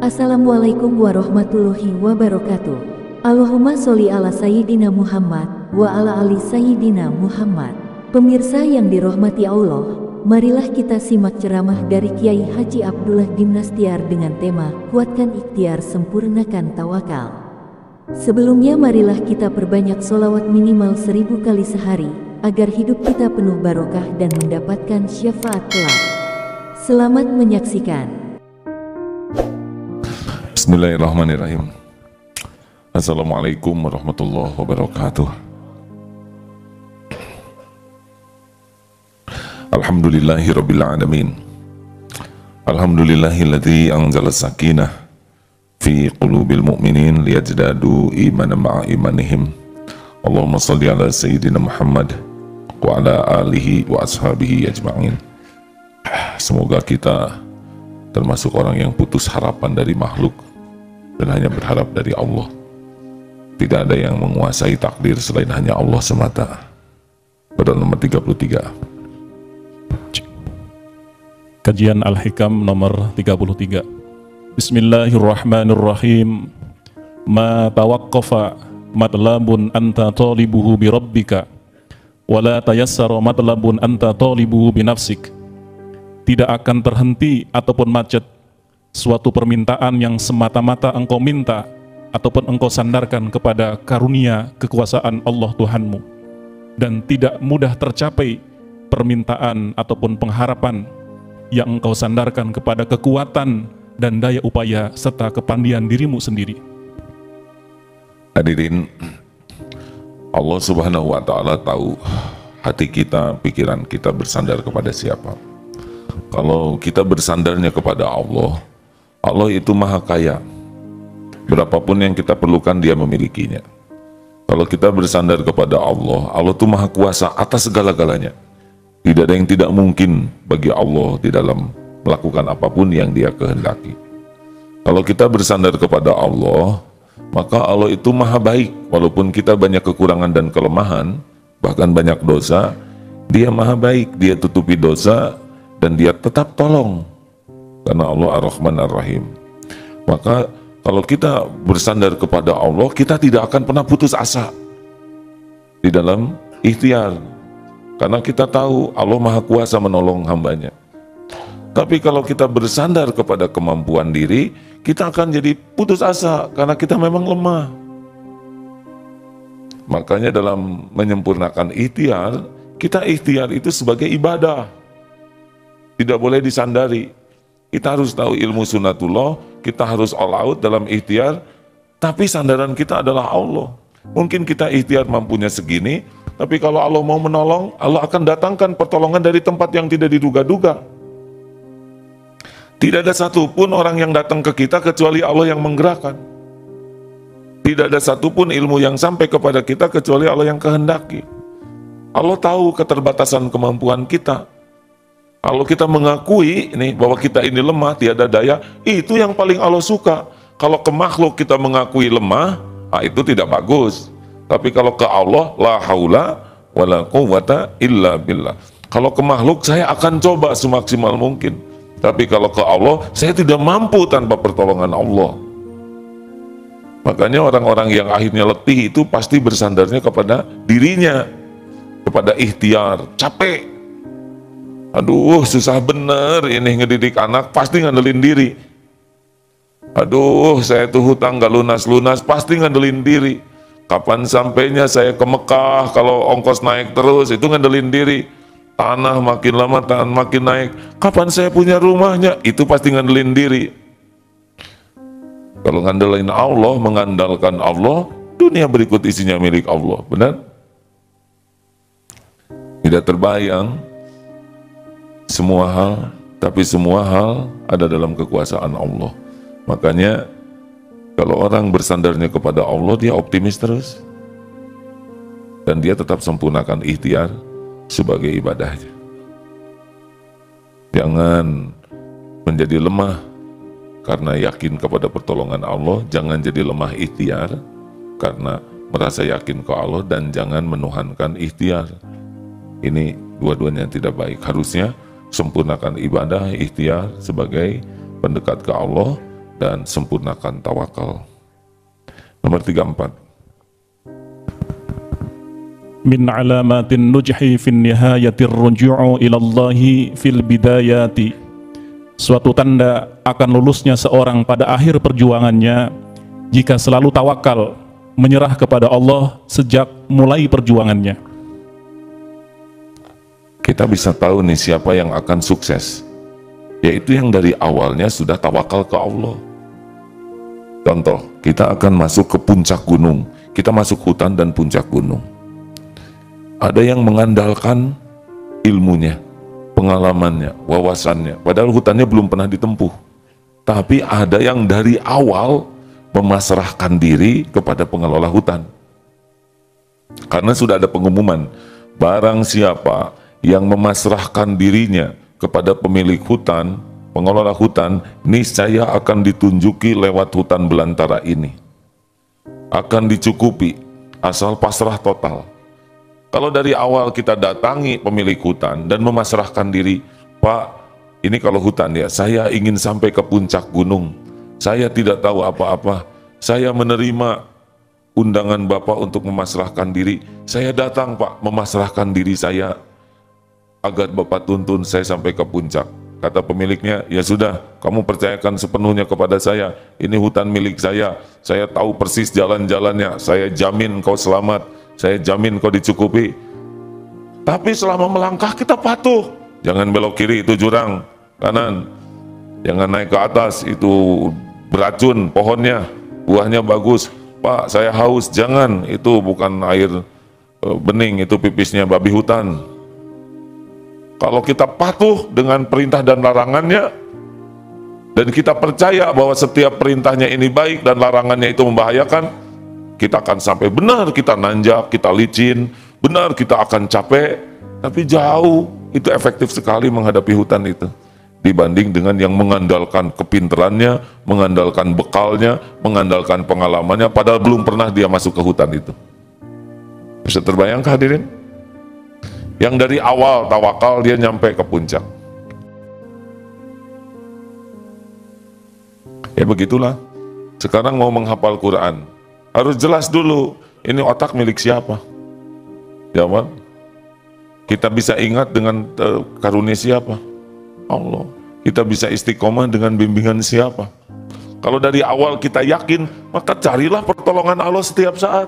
Assalamualaikum warahmatullahi wabarakatuh. Allahumma sholli ala Sayyidina Muhammad wa ala ali Sayyidina Muhammad. Pemirsa yang dirahmati Allah, marilah kita simak ceramah dari Kiai Haji Abdullah Dimnastiar dengan tema Kuatkan Ikhtiar, Sempurnakan Tawakal. Sebelumnya marilah kita perbanyak sholawat minimal 1000 kali sehari, agar hidup kita penuh barokah dan mendapatkan syafaat kelak. Selamat menyaksikan. Bismillahirrahmanirrahim. Assalamualaikum warahmatullahi wabarakatuh. Alhamdulillahi rabbil alamin. Alhamdulillahilladzi anzala sakinah fi qulubil mu'minin liyazdadu imanan ma'a imanihim. Allahumma shalli ala sayyidina Muhammad wa ala alihi wa ashabihi ajma'in. Semoga kita termasuk orang yang putus harapan dari makhluk dan hanya berharap dari Allah. Tidak ada yang menguasai takdir selain hanya Allah semata. Pada nomor 33. Kajian Al-Hikam nomor 33. Bismillahirrahmanirrahim. Ma tawaqqafa matlabun anta talibuhu bi rabbika wa la tayassara matlabun anta talibuhu bi nafsik. Tidak akan terhenti ataupun macet suatu permintaan yang semata-mata engkau minta ataupun engkau sandarkan kepada karunia kekuasaan Allah Tuhanmu, dan tidak mudah tercapai permintaan ataupun pengharapan yang engkau sandarkan kepada kekuatan dan daya upaya serta kepandaian dirimu sendiri. Hadirin, Allah Subhanahu wa Ta'ala tahu hati kita, pikiran kita bersandar kepada siapa. Kalau kita bersandarnya kepada Allah, Allah itu maha kaya. Berapapun yang kita perlukan, Dia memilikinya. Kalau kita bersandar kepada Allah, Allah itu maha kuasa atas segala-galanya. Tidak ada yang tidak mungkin bagi Allah di dalam melakukan apapun yang Dia kehendaki. Kalau kita bersandar kepada Allah, maka Allah itu maha baik. Walaupun kita banyak kekurangan dan kelemahan, bahkan banyak dosa, Dia maha baik. Dia tutupi dosa dan Dia tetap tolong, karena Allah Ar-Rahman Ar-Rahim. Maka kalau kita bersandar kepada Allah, kita tidak akan pernah putus asa di dalam ikhtiar, karena kita tahu Allah Maha Kuasa menolong hambanya. Tapi kalau kita bersandar kepada kemampuan diri, kita akan jadi putus asa karena kita memang lemah. Makanya dalam menyempurnakan ikhtiar, kita ikhtiar itu sebagai ibadah, tidak boleh disandari. Kita harus tahu ilmu sunnatullah, kita harus all out dalam ikhtiar, tapi sandaran kita adalah Allah. Mungkin kita ikhtiar mampunya segini, tapi kalau Allah mau menolong, Allah akan datangkan pertolongan dari tempat yang tidak diduga-duga. Tidak ada satupun orang yang datang ke kita kecuali Allah yang menggerakkan. Tidak ada satupun ilmu yang sampai kepada kita kecuali Allah yang kehendaki. Allah tahu keterbatasan kemampuan kita. Kalau kita mengakui ini bahwa kita ini lemah, tiada daya, itu yang paling Allah suka. Kalau ke makhluk kita mengakui lemah, itu tidak bagus. Tapi kalau ke Allah, la haula wala quwwata illa billah. Kalau ke makhluk, saya akan coba semaksimal mungkin. Tapi kalau ke Allah, saya tidak mampu tanpa pertolongan Allah. Makanya orang-orang yang akhirnya letih itu pasti bersandarnya kepada dirinya, kepada ikhtiar, capek. Aduh, susah bener ini ngedidik anak, pasti ngandelin diri. Aduh, saya tuh hutang gak lunas-lunas, pasti ngandelin diri. Kapan sampainya saya ke Mekah, kalau ongkos naik terus, itu ngandelin diri. Tanah makin lama, tanah makin naik. Kapan saya punya rumahnya, itu pasti ngandelin diri. Kalau ngandelin Allah, mengandalkan Allah, dunia berikut isinya milik Allah, benar? Tidak terbayang semua hal, tapi semua hal ada dalam kekuasaan Allah. Makanya kalau orang bersandarnya kepada Allah, dia optimis terus, dan dia tetap sempurnakan ikhtiar sebagai ibadahnya. Jangan menjadi lemah karena yakin kepada pertolongan Allah, jangan jadi lemah ikhtiar karena merasa yakin ke Allah, dan jangan menuhankan ikhtiar. Ini dua-duanya tidak baik. Harusnya sempurnakan ibadah, ikhtiar sebagai pendekat ke Allah, dan sempurnakan tawakal. Nomor 34. Min alamatin nujhi fin nihayatir ruju'u ilallahi fil bidayati. Suatu tanda akan lulusnya seorang pada akhir perjuangannya jika selalu tawakal, menyerah kepada Allah sejak mulai perjuangannya. Kita bisa tahu nih siapa yang akan sukses, yaitu yang dari awalnya sudah tawakal ke Allah. Contoh, kita akan masuk ke puncak gunung, kita masuk hutan dan puncak gunung. Ada yang mengandalkan ilmunya, pengalamannya, wawasannya, padahal hutannya belum pernah ditempuh. Tapi ada yang dari awal memasrahkan diri kepada pengelola hutan. Karena sudah ada pengumuman, barang siapa yang memasrahkan dirinya kepada pemilik hutan, pengelola hutan, niscaya akan ditunjuki lewat hutan belantara ini. Akan dicukupi, asal pasrah total. Kalau dari awal kita datangi pemilik hutan dan memasrahkan diri, Pak, ini kalau hutan ya, saya ingin sampai ke puncak gunung. Saya tidak tahu apa-apa. Saya menerima undangan Bapak untuk memasrahkan diri. Saya datang, Pak, memasrahkan diri saya agar Bapak tuntun saya sampai ke puncak. Kata pemiliknya, ya sudah, kamu percayakan sepenuhnya kepada saya. Ini hutan milik saya tahu persis jalan-jalannya, saya jamin kau selamat, saya jamin kau dicukupi. Tapi selama melangkah kita patuh. Jangan belok kiri, itu jurang. Kanan, jangan naik ke atas, itu beracun pohonnya, buahnya bagus. Pak, saya haus, jangan, itu bukan air bening, itu pipisnya babi hutan. Kalau kita patuh dengan perintah dan larangannya, dan kita percaya bahwa setiap perintahnya ini baik dan larangannya itu membahayakan, kita akan sampai. Benar kita nanjak, kita licin, benar kita akan capek, tapi jauh, itu efektif sekali menghadapi hutan itu, dibanding dengan yang mengandalkan kepinterannya, mengandalkan bekalnya, mengandalkan pengalamannya, padahal belum pernah dia masuk ke hutan itu. Bisa terbayangkan hadirin? Yang dari awal tawakal dia nyampe ke puncak. Ya begitulah. Sekarang mau menghafal Quran, harus jelas dulu, ini otak milik siapa? Jawab. Kita bisa ingat dengan karunia siapa? Allah. Kita bisa istiqomah dengan bimbingan siapa? Kalau dari awal kita yakin, maka carilah pertolongan Allah setiap saat.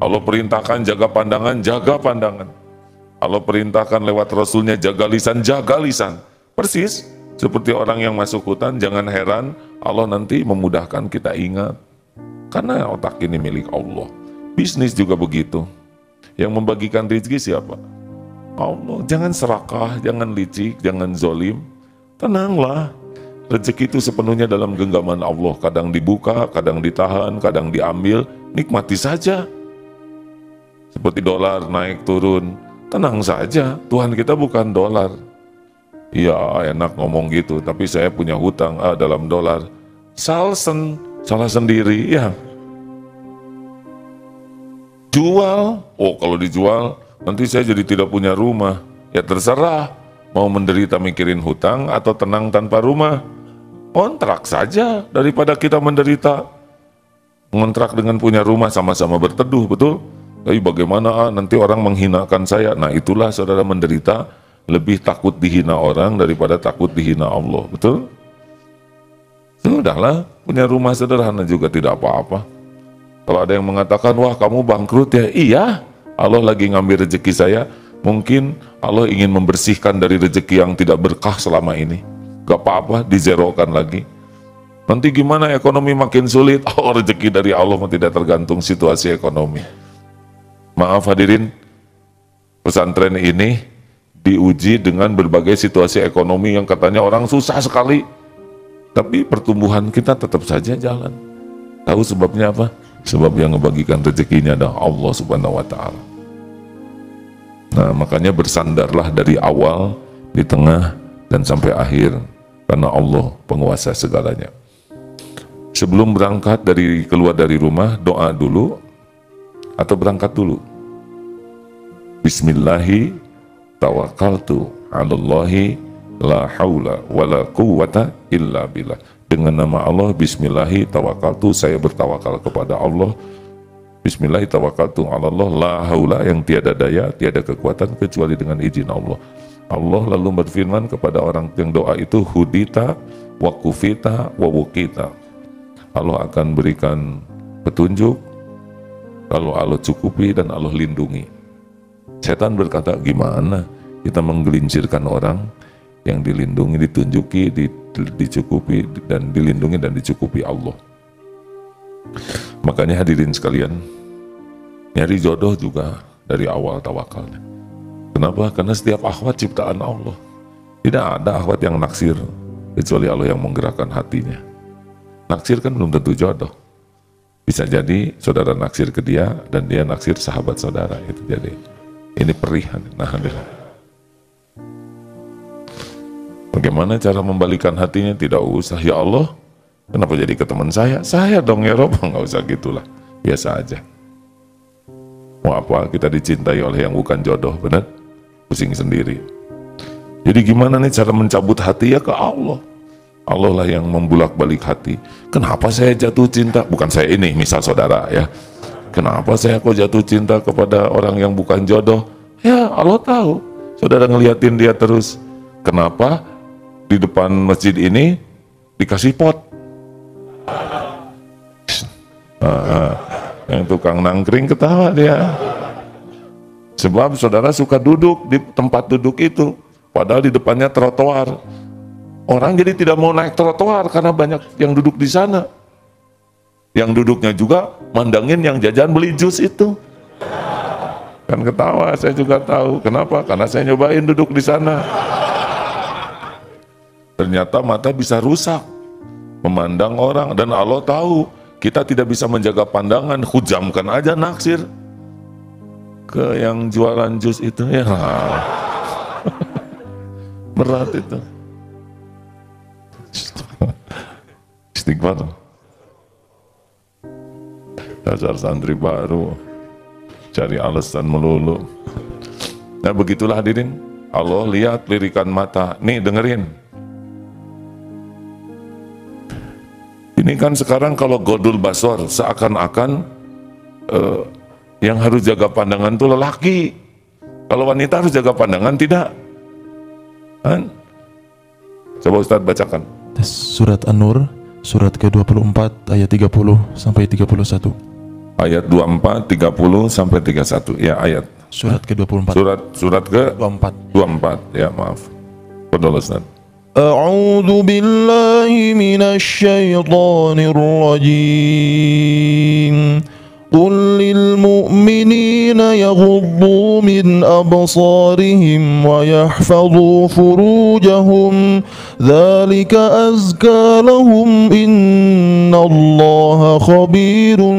Allah perintahkan jaga pandangan, jaga pandangan. Allah perintahkan lewat Rasulnya jaga lisan. Persis seperti orang yang masuk hutan, jangan heran Allah nanti memudahkan kita ingat. Karena otak ini milik Allah. Bisnis juga begitu. Yang membagikan rezeki siapa? Allah. Jangan serakah, jangan licik, jangan zolim. Tenanglah. Rezeki itu sepenuhnya dalam genggaman Allah. Kadang dibuka, kadang ditahan, kadang diambil. Nikmati saja. Seperti dolar naik turun. Tenang saja, Tuhan kita bukan dolar. Iya, enak ngomong gitu, tapi saya punya hutang dalam dolar. Salah sendiri, ya. Jual, kalau dijual, nanti saya jadi tidak punya rumah. Ya terserah, mau menderita mikirin hutang atau tenang tanpa rumah. Kontrak saja, daripada kita menderita. Ngontrak dengan punya rumah sama-sama berteduh, betul? Tapi bagaimana nanti orang menghinakan saya? Nah itulah saudara menderita, lebih takut dihina orang daripada takut dihina Allah, betul? Sudahlah, punya rumah sederhana juga tidak apa-apa. Kalau ada yang mengatakan, wah kamu bangkrut ya, iya, Allah lagi ngambil rezeki saya, mungkin Allah ingin membersihkan dari rezeki yang tidak berkah selama ini. Gak apa-apa, dizerokan lagi. Nanti gimana ekonomi makin sulit? Oh, rezeki dari Allah tidak tergantung situasi ekonomi. Maaf hadirin, pesantren ini diuji dengan berbagai situasi ekonomi yang katanya orang susah sekali. Tapi pertumbuhan kita tetap saja jalan. Tahu sebabnya apa? Sebab yang ngebagikan rezekinya adalah Allah Subhanahu wa Ta'ala. Nah makanya bersandarlah dari awal, di tengah, dan sampai akhir. Karena Allah penguasa segalanya. Sebelum berangkat keluar dari rumah, doa dulu. Atau berangkat dulu. Bismillahi tawakkaltu 'alallahi La haula wala quwwata illa billah. Dengan nama Allah, bismillahi tawakkaltu, saya bertawakal kepada Allah. Bismillahi tawakkaltu ala Allah, la haula, yang tiada daya, tiada kekuatan kecuali dengan izin Allah. Allah lalu berfirman kepada orang yang doa itu, hudita wa kufita wa wukita. Allah akan berikan petunjuk, lalu Allah cukupi dan Allah lindungi. Setan berkata, gimana kita menggelincirkan orang yang dilindungi, ditunjuki, dicukupi, dan dilindungi dan dicukupi Allah. Makanya hadirin sekalian, nyari jodoh juga dari awal tawakalnya. Kenapa? Karena setiap akhwat ciptaan Allah. Tidak ada akhwat yang naksir kecuali Allah yang menggerakkan hatinya. Naksir kan belum tentu jodoh. Bisa jadi saudara naksir ke dia dan dia naksir sahabat saudara. Itu jadi ini perihan. Nah, bagaimana cara membalikan hatinya? Tidak usah, ya Allah, kenapa jadi ke teman saya? Saya dong ya Rob, nggak usah gitulah, biasa aja. Mau apa kita dicintai oleh yang bukan jodoh, benar? Pusing sendiri. Jadi gimana nih cara mencabut hati? Ya ke Allah. Allah lah yang membulak-balik hati. Kenapa saya jatuh cinta? Bukan saya ini, misal saudara ya. Kenapa saya kok jatuh cinta kepada orang yang bukan jodoh? Ya Allah tahu. Saudara ngeliatin dia terus. Kenapa di depan masjid ini dikasih pot? Yang tukang nangkring ketawa dia. Sebab saudara suka duduk di tempat duduk itu, padahal di depannya trotoar. Orang jadi tidak mau naik trotoar karena banyak yang duduk di sana. Yang duduknya juga mandangin yang jajan beli jus itu. Kan ketawa, saya juga tahu. Kenapa? Karena saya nyobain duduk di sana. Ternyata mata bisa rusak memandang orang, dan Allah tahu kita tidak bisa menjaga pandangan, hujamkan aja naksir ke yang jualan jus itu ya. Berat itu. Istighfar. Dasar santri baru cari alasan melulu. Nah begitulah hadirin, Allah lihat lirikan mata. Nih dengerin. Ini kan sekarang kalau godul basor, seakan-akan yang harus jaga pandangan itu lelaki. Kalau wanita harus jaga pandangan, tidak kan? Coba Ustadz bacakan surat An-Nur, surat ke-24 ayat 30 sampai 31. Ayat 24, 30 sampai 31. Ya ayat. Surat ke-24. Surat ke-24. Ya maaf. Padahal Ustadz. A'udzu billahi minasy syaithanir rajim. Qul lil mu'minina yaghuddu min absarihim wa yahfadhu furujahum dzalika azka lahum innallaha khabirun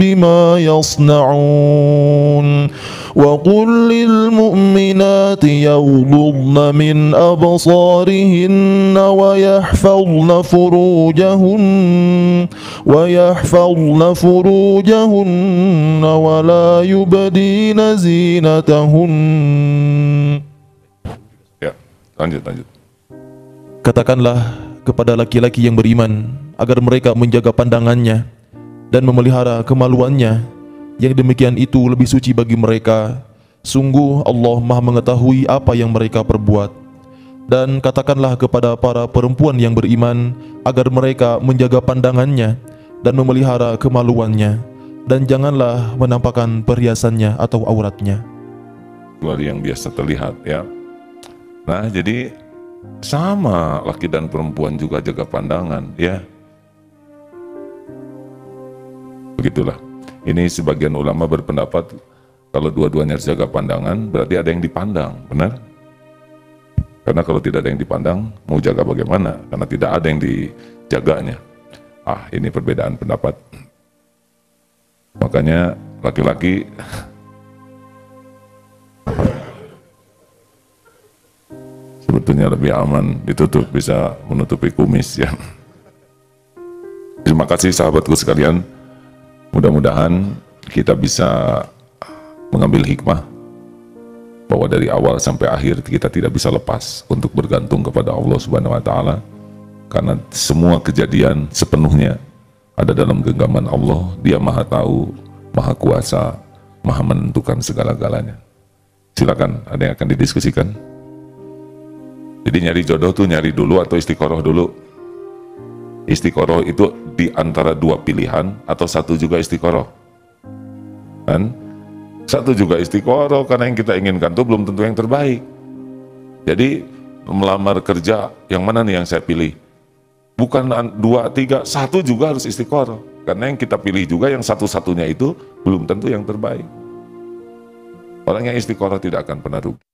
bima yasna'un. وقل للمؤمنات يغضضن من أبصارهن ويحفظن فروجهن ولا يبدين زينتهن. Ya, lanjut. Katakanlah kepada laki-laki yang beriman agar mereka menjaga pandangannya dan memelihara kemaluannya. Yang demikian itu lebih suci bagi mereka. Sungguh Allah Maha mengetahui apa yang mereka perbuat. Dan katakanlah kepada para perempuan yang beriman agar mereka menjaga pandangannya dan memelihara kemaluannya, dan janganlah menampakkan perhiasannya atau auratnya, kecuali yang biasa terlihat ya. Nah jadi sama, laki dan perempuan juga jaga pandangan ya. Begitulah. Ini sebagian ulama berpendapat kalau dua-duanya harus jaga pandangan, berarti ada yang dipandang, benar? Karena kalau tidak ada yang dipandang, mau jaga bagaimana? Karena tidak ada yang dijaganya. Ini perbedaan pendapat. Makanya laki-laki sebetulnya lebih aman ditutup, bisa menutupi kumis ya. Terima kasih sahabatku sekalian. Mudah-mudahan kita bisa mengambil hikmah bahwa dari awal sampai akhir kita tidak bisa lepas untuk bergantung kepada Allah Subhanahu wa taala, karena semua kejadian sepenuhnya ada dalam genggaman Allah. Dia Maha Tahu, Maha Kuasa, Maha menentukan segala-galanya. Silakan, ada yang akan didiskusikan? Jadi nyari jodoh tuh nyari dulu atau istiqoroh dulu? Istiqoroh itu di antara dua pilihan atau satu juga istiqoroh? Kan? Satu juga istiqoroh, karena yang kita inginkan tuh belum tentu yang terbaik. Jadi melamar kerja, yang mana nih yang saya pilih? Bukan 2, 3, satu juga harus istiqoroh. Karena yang kita pilih juga yang satu-satunya itu belum tentu yang terbaik. Orang yang istiqoroh tidak akan pernah rugi.